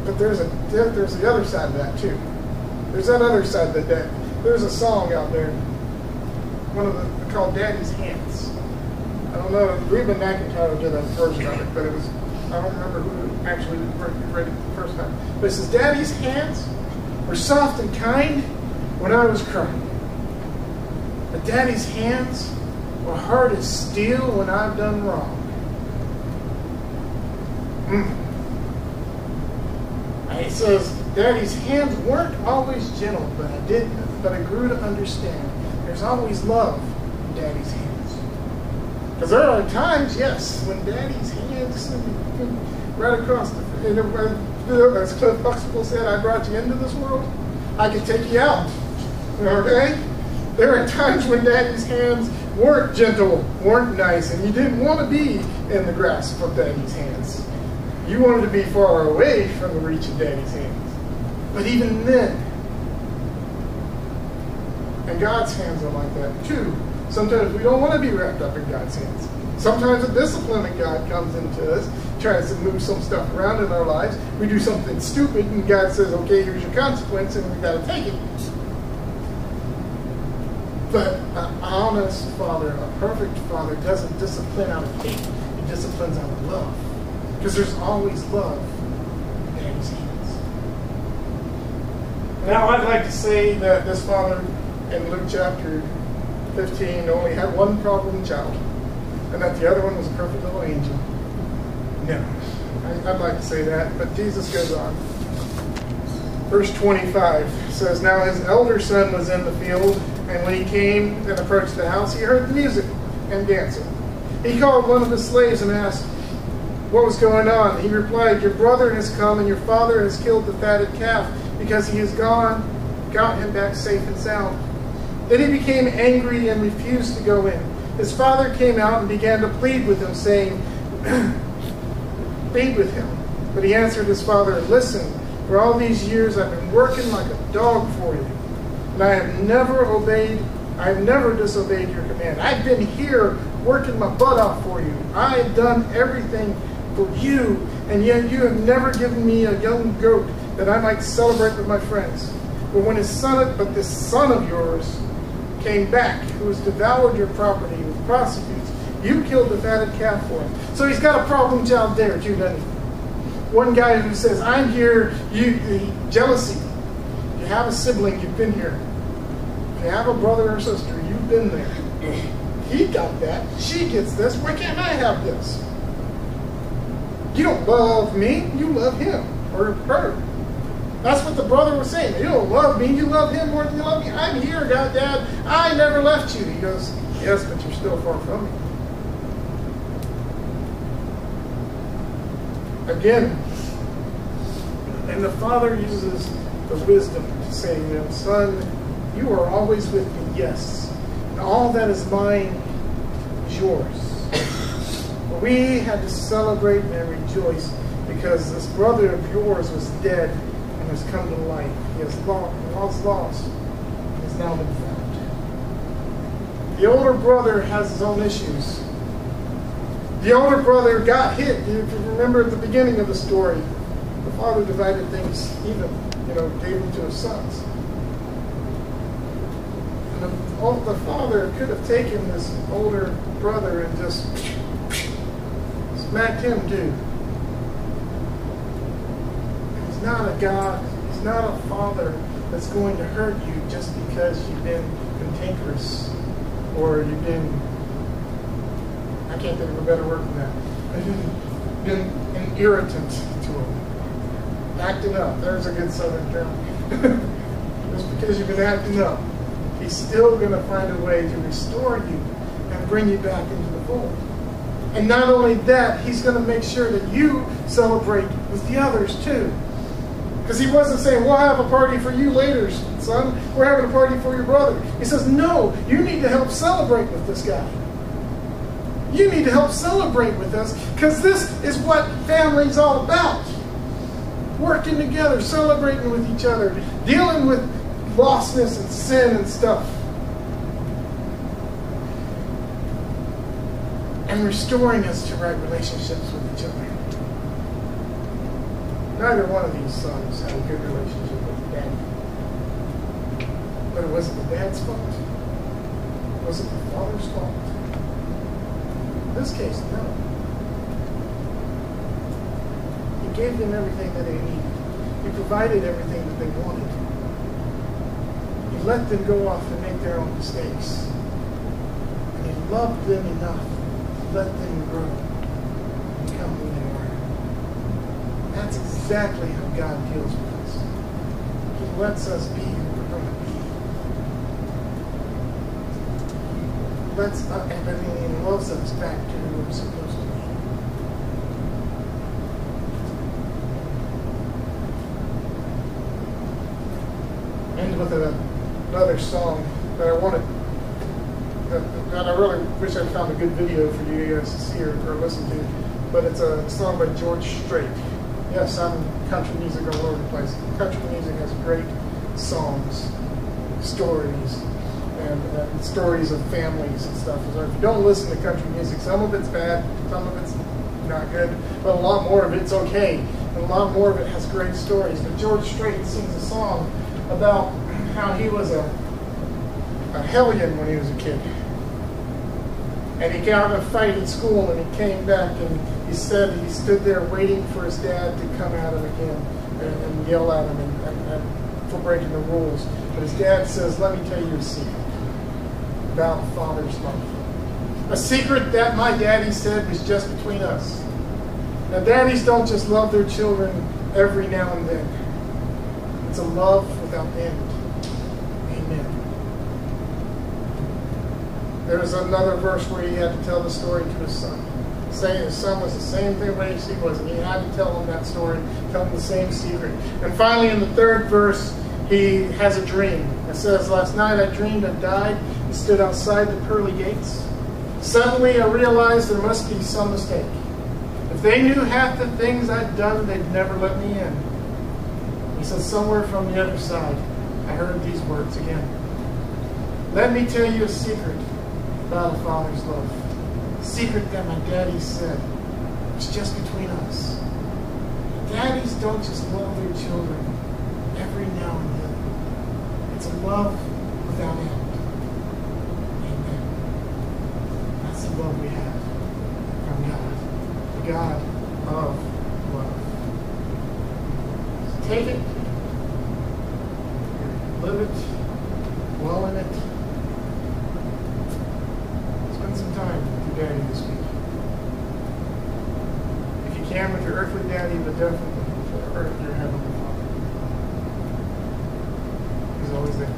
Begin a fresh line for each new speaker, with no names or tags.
But there's the other side of that too. There's that other side of that. There's a song out there, called Daddy's Hands. I don't know, Reba McEntire did a version of it, but I don't remember who actually read it the first time. But it says, Daddy's hands were soft and kind when I was crying. But Daddy's hands were hard as steel when I've done wrong. It says, Daddy's hands weren't always gentle, but I grew to understand. There's always love in Daddy's hands. Because there are times, yes, when Daddy's hands right across as Cliff Huxtable said, I brought you into this world, I could take you out. Okay? There are times when Daddy's hands weren't gentle, weren't nice, and you didn't want to be in the grasp of Daddy's hands. You wanted to be far away from the reach of Daddy's hands. But even then, and God's hands are like that too. Sometimes we don't want to be wrapped up in God's hands. Sometimes a discipline of God comes into us, tries to move some stuff around in our lives. We do something stupid, and God says, okay, here's your consequence, and we've got to take it. But an honest father, a perfect father, doesn't discipline out of hate. He disciplines out of love. Because there's always love in Daddy's hands. Now, I'd like to say that this father in Luke chapter 15 only had one problem child, and that the other one was a perfect little angel. No, I'd like to say that, but Jesus goes on. Verse 25 says, Now his elder son was in the field, and when he came and approached the house, he heard the music and dancing. He called one of his slaves and asked what was going on. He replied, Your brother has come, and your father has killed the fatted calf, because he has got him back safe and sound. Then he became angry and refused to go in. His father came out and began to plead with him, saying, Plead with him. But he answered his father, Listen, for all these years I've been working like a dog for you, and I have never disobeyed your command. I've been here working my butt off for you. I have done everything for you, and yet you have never given me a young goat that I might celebrate with my friends. But this son of yours came back, who has devoured your property with prostitutes, you killed the fatted calf for him. So he's got a problem child there too, doesn't he? One guy who says, I'm here, jealousy. You have a sibling, you've been here. If you have a brother or sister, you've been there. He got that. She gets this. Why can't I have this? You don't love me. You love him or her. That's what the brother was saying. You don't love me. You love him more than you love me. I'm here, God, Dad. I never left you. He goes, yes, but you're still far from me. Again, and the father uses the wisdom to say to him, Son, you are always with me, yes. And all that is mine is yours. But we had to celebrate and rejoice because this brother of yours was dead and has come to life. He was lost and has now been found. The older brother has his own issues. The older brother got hit. If you remember at the beginning of the story, the father divided things even, gave them to his sons. And the father could have taken this older brother and just smacked him too. He's not a God. He's not a father that's going to hurt you just because you've been cantankerous or you've been, I can't think of a better word than that, been an irritant to him. Acting up. There's a good southern term. Just because you've been acting up, he's still going to find a way to restore you and bring you back into the fold. And not only that, he's going to make sure that you celebrate with the others too. Because he wasn't saying, we'll have a party for you later, son. We're having a party for your brother. He says, no, you need to help celebrate with this guy. You need to help celebrate with us because this is what family's all about. Working together, celebrating with each other, dealing with lostness and sin and stuff. And restoring us to right relationships with each other. Neither one of these sons had a good relationship with the daddy. But it wasn't the dad's fault. Was it the father's fault? In this case, no. He gave them everything that they needed. He provided everything that they wanted. He let them go off and make their own mistakes. And he loved them enough to let them grow and become who they are. That's exactly how God deals with us. He lets us be who we're going to be. He loves us back to who we're supposed to be. End with another song that I wanted, that I really wish I found a good video for you guys to see or listen to. But it's a song by George Strait. Yes, I'm country music all over the place. Country music has great songs, stories, and stories of families and stuff. So if you don't listen to country music, some of it's bad, some of it's not good, but a lot more of it's okay. And a lot more of it has great stories. But George Strait sings a song about how he was a hellion when he was a kid. And he got in a fight at school, and he came back, and he said he stood there waiting for his dad to come at him again and yell at him and for breaking the rules. But his dad says, "Let me tell you a secret about father's love. A secret that my daddy said was just between us." Now, daddies don't just love their children every now and then. It's a love without end. Amen. There's another verse where he had to tell the story to his son. Saying his son was the same thing as he was, and he had to tell him that story, tell him the same secret. And finally, in the third verse, he has a dream. It says, "Last night I dreamed I died and stood outside the pearly gates. Suddenly I realized there must be some mistake. If they knew half the things I'd done, they'd never let me in." He says, "Somewhere from the other side, I heard these words again. Let me tell you a secret about a father's love. A secret that my daddy said was just between us. Daddies don't just love their children every now and then. It's a love without end." Amen. That's the love we have from God, the God of love. So take it, live it, dwell in it. Spend some time with your daddy this week. If you can with your earthly daddy, but definitely with your heavenly Father. He's always there.